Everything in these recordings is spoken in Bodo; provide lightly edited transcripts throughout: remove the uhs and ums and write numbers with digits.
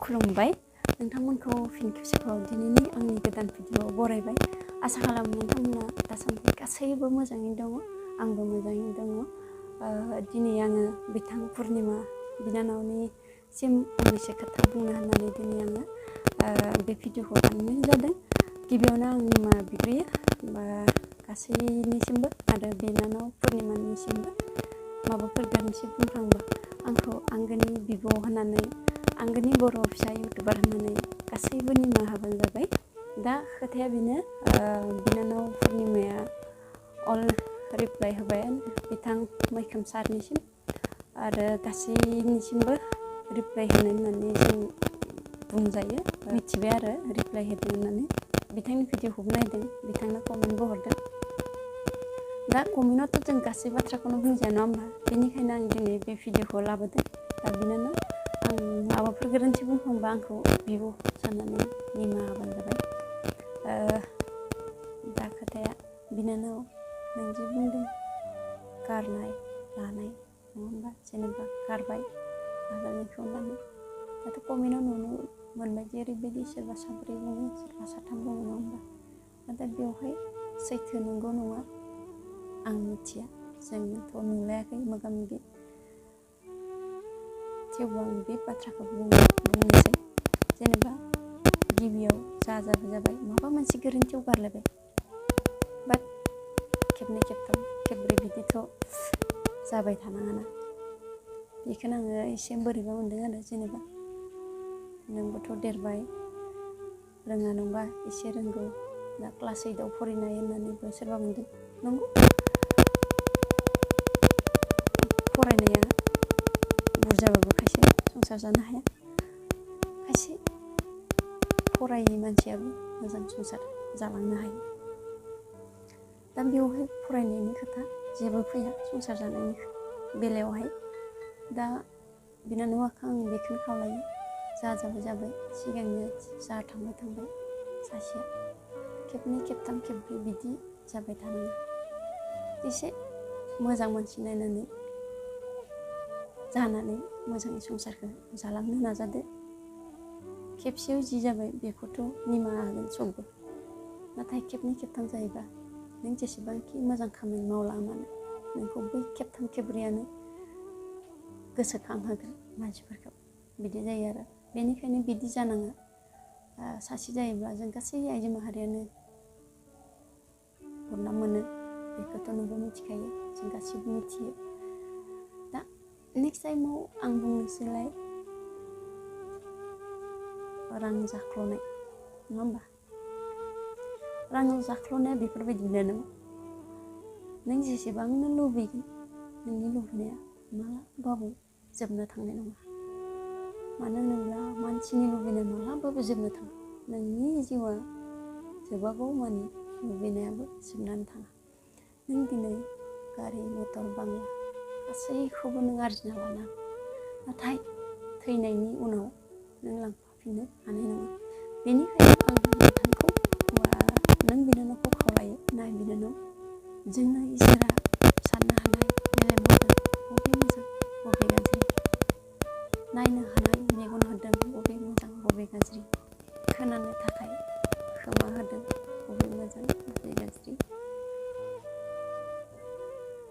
खुलुमबाय नोंथांमोनखौ फिन खेबसेबाव दिनैनि आंनि गोदान भिडिअ'आव बरायबाय। आसा खालामो नोंथांमोना दासान्दि गासैबो मोजाङैनो दङ, आंबो मोजाङैनो दङ। दिनै आङो बिथां पुर्निमा बिनानावनिसिम फंनैसो खोथा बुंनो होननानै दिनै आङो बे भिडिअ'खौ बानायनाय जादों। गिबियावनो आं निमाहा बिग्रोयो गासैनिसिमबो आरो बिनानाव पुर्निमानिसिमबो माबाफोर गोरोन्थि बुंफ्लांबा आंखौ आंगोनि बिब' होननानै आंगोनि बर' फिसा इउटुबार होननानै गासैबो निमाहा होबानो जाबाय। दा खोथाया बेनो, बिनानाव पुर्निमाया अल रिप्लाइ होबाय बिथां मैखोम सारनिसिम आरो गासैनिसिमबो रिप्लाइ होनो होननानै जों बुंजायो, मिथिबाय आरो रिप्लाइ होदों होननानै। बिथांनि भिडिअ'खौबो नायदों, बिथांनो कमेन्टबो हरदों। दा कमेन्टआवथ' जों गासै बाथ्राखौनो बुंजाया नङा होमबा, बेनिखायनो आं दिनै बे भिडिअ'खौ लाबोदों। दा बिनानाव आं माबाफोर गोरोन्थि बुंफ्लांबा आंखौ बिब' साननानै निमाहा होबानो जाबाय। दा खोथाया बिनानाव नों जि बुंदों गारनाय लानाय नङा होमबा, जेनेबा गारबाय आगोलनिखौ होननानै। दाथ' कमेन्टआव नुनो मोनबाय जे ओरैबायदि सोरबा साब्रै बुङो, सोरबा साथाम बुङो नङा होमबा। नाथाय बेवहाय सैथो नंगौ नङा आं मिथिया, जोंथ' नुलायाखै मोगा मोगि। थेवबो आं बे बाथ्राखौ बुंनोसै, जेनेबा गिबियाव जाबाय जाबाय माबा मोनसे गोरोन्थियाव गारलायबाय, बाट खेबनै खेबथाम खेबब्रै बिदिथ' जाबाय थानाङाना। बेखौनो आङो एसे बोरैबा मोनदों आरो, जेनेबा नोंबोथ' देरबाय, रोङा नङा एसे रोंगौ, दा क्लास 8आव फरायनाय होननानैबो सोरबा बुंदों। नंगौ, फरायनाया बुरजाबाबो खायसे संसार जानो हाया, खायसे फरायै मानसियाबो मोजां संसार जालांनो हायो। दा बेवहाय फरायनायनि खोथा जेबो फैया संसार जानायनि बेलायावहाय। दा बिनानावखौ आं बेखौनो खावलायो, जाबाय जाबाय, सिगांनो जा थांबाय सासेया खेबनै खेबथाम खेबब्रै बिदि जाबाय थानाङा। एसे मोजां मानसि नायनानै जानानै मोजाङै संसारखौ जालांनो नाजादो। खेबसेयाव जि जाबाय बेखौथ' निमाहा होगोन सबबो, नाथाय खेबनै खेबथाम जायोबा नों जेसेबांखि मोजां खामानि मावला मानो नोंखौ बै खेबथाम खेबब्रैयानो गोसोखांहोगोन मानसिफोरखौ, बिदि जायो आरो। बेनिखायनो बिदि जानाङा। सासे जायोब्ला जों गासै आइजो माहारियानो बदनाम मोनो, बेखौथ' नोंबो मिथिखायो, जों गासिबो मिथियो। दा नेक्स्ट टाइमाव आं बुंनोसैलाय रां जाख्ल'नाय नङा होमबा। रां जाख्ल'नाया बेफोरबायदिनो नों जेसेबांनो लुबैगोन नोंनि लुबैनाया मालाबाबो जोबनो थांनाय नङा। मानो होनोब्ला मानसिनि लुबैनाया मालाबाबो जोबनो थाङा। नोंनि जिउआ जोबागौ मानि लुबैनायाबो जोबनानै थाङा। नों दिनै गारि मटर बांला गासैखौबो नों आरजिना लानो हागोन, नाथाय थैनायनि उनाव नों लांफाफिननो हानाय नङा। बेनिखायनो आं नोंथांखौ नों बिनानावखौ खावलायो, नाय बिनानाव, जोंनो इसोरा साननो हानाय मेलेम होदों, बबे मोजां बबे गाज्रि, नायनो हानाय मेगन होदों, बबे मोजां बबे गाज्रि, खोनानो थाखाय खोमा होदों, बबे मोजां बबे गाज्रि,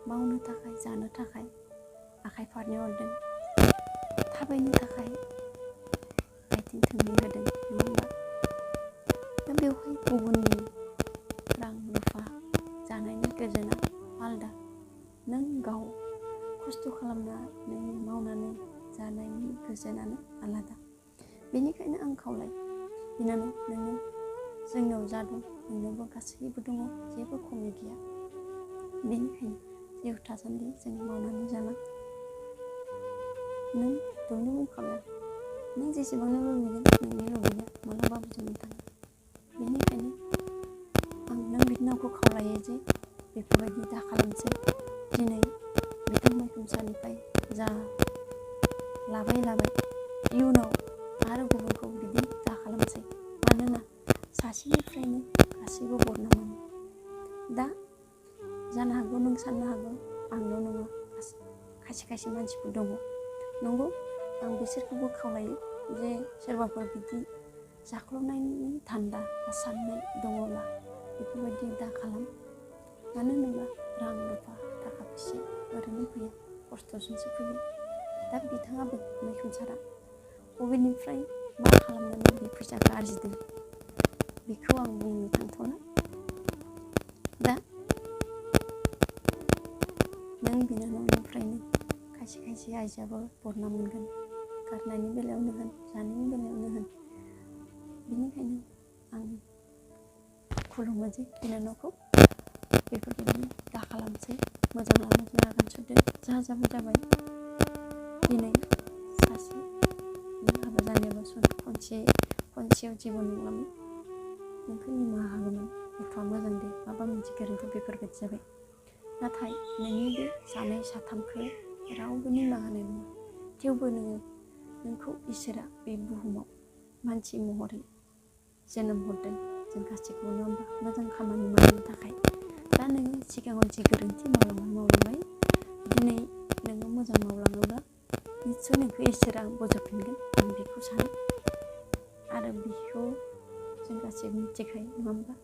मावनो थाखाय जानो थाखाय आखाइ फारनै हरदों, थाबायनो थाखाय आथिं थोंनै होदों नङा होमबा। दा बेवहाय गुबुननि रां रुफा जानायनि गोजोना आलदा, नों गाव खस्थ' खालामनानै मावनानै जानायनि गोजोनानो आलादा। बेनिखायनो आं खावलायो बिनानाव, नोङो जोंनाव जा दं नोंनावबो गासैबो दङ, जेबो खमि गैया। बेनिखायनो जिउ थासान्दि जों मावनानै जालां। नों दहायनो बुंखाबाय, नों जेसेबांनो लुबैगोन नोंनि लुबैनाया मालाबाबो जोबनो थाङा। बेनिखायनो आं नों बिनानावखौ खावलायो जे बेफोरबायदि दा खालामसै। दिनै बिथां मैखोम सारनिफ्राय जा लाबाय इयुनाव आरो गुबुनखौ बिदि दा खालामसै। मानोना सासेनिफ्रायनो गासैबो बदनाम मोनो। दा जानो हागौ नों साननो हागौ आंल' नङा, खायसे मानसिफोर दङ। नंगौ, आं बिसोरखौबो खावलायो जे सोरबाफोर बिदि जाख्ल'नायनि धान्दा बा साननाय दङब्ला बेफोरबायदि दा खालाम। मानो होनोब्ला रां रुफा थाखा फैसा ओरैनो फैया, खस्थ'जोंसो फैयो। दा बिथाङाबो मैखुन सारा बबेनिफ्राय मा खालामनानै बे फैसाखौ आरजिदों बेखौ आं बुंनो थांथ'ला। दा नों बिनानावनिफ्रायनो खायसे खायसे आइजोआबो बरना मोनगोन, गारनायनि बेलायावनो होन, जानायनि बेलायावनो होन। बेनिखायनो आं खुलुमो जे बिनानावखौ बेफोरबायदि दा खालामसै, मोजां लामाजों आगान सुरदो। जा जाबाय जाबाय। दिनै सासे हाबा जानोबा खनसेयाव जेबो नंलामोन, नोंखौ निमाहा होगौमोन, गथ'आ मोजां दे, माबा मोनसे गोरोन्थि बेफोरबायदि जाबाय। नाथाय नोंनि बे सानै साथामखौ रावबो निमाहा होनाय नङा। थेवबो नोंखौ इसोरा बे बुहुमाव मानसि महरै जोनोम हरदों, जों गासैखौबो नङा होमबा, मोजां खामानि मावनो थाखाय। दा नोङो सिगाङाव जि गोरोन्थि मावलांबाय, दिनै नोङो मोजां मावलाङोब्ला निस्सय नोंखौ इसोरा बोजबफिनगोन, आं बेखौ सानो। आरो बेखौ जों गासैबो मिथिखायो नङा होमबा।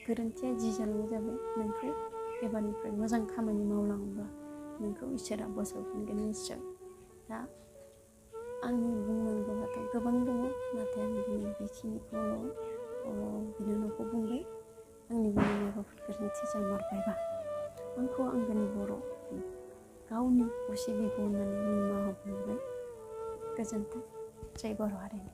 गोरोन्थिया जि जालांनाय जाबाय, नोंखौ एबारनिफ्राय मोजां खामानि मावलाङोब्ला नोंखौ इसोरा बोजबफिनगोन निस्सय। दा आंनि बुंनांगौआथ' गोबां दङ, नाथाय आं दिनै बेखिनिखौल' बिनानावखौ बुंबाय। आंनि बुंनाय माबाफोर गोरोन्थि जामारबायबा आंखौ आंगोनि बर' गावनि असे बिब' होननानै निमाहा बिबाय। गोजोन्थों। जय बर' हारिनि।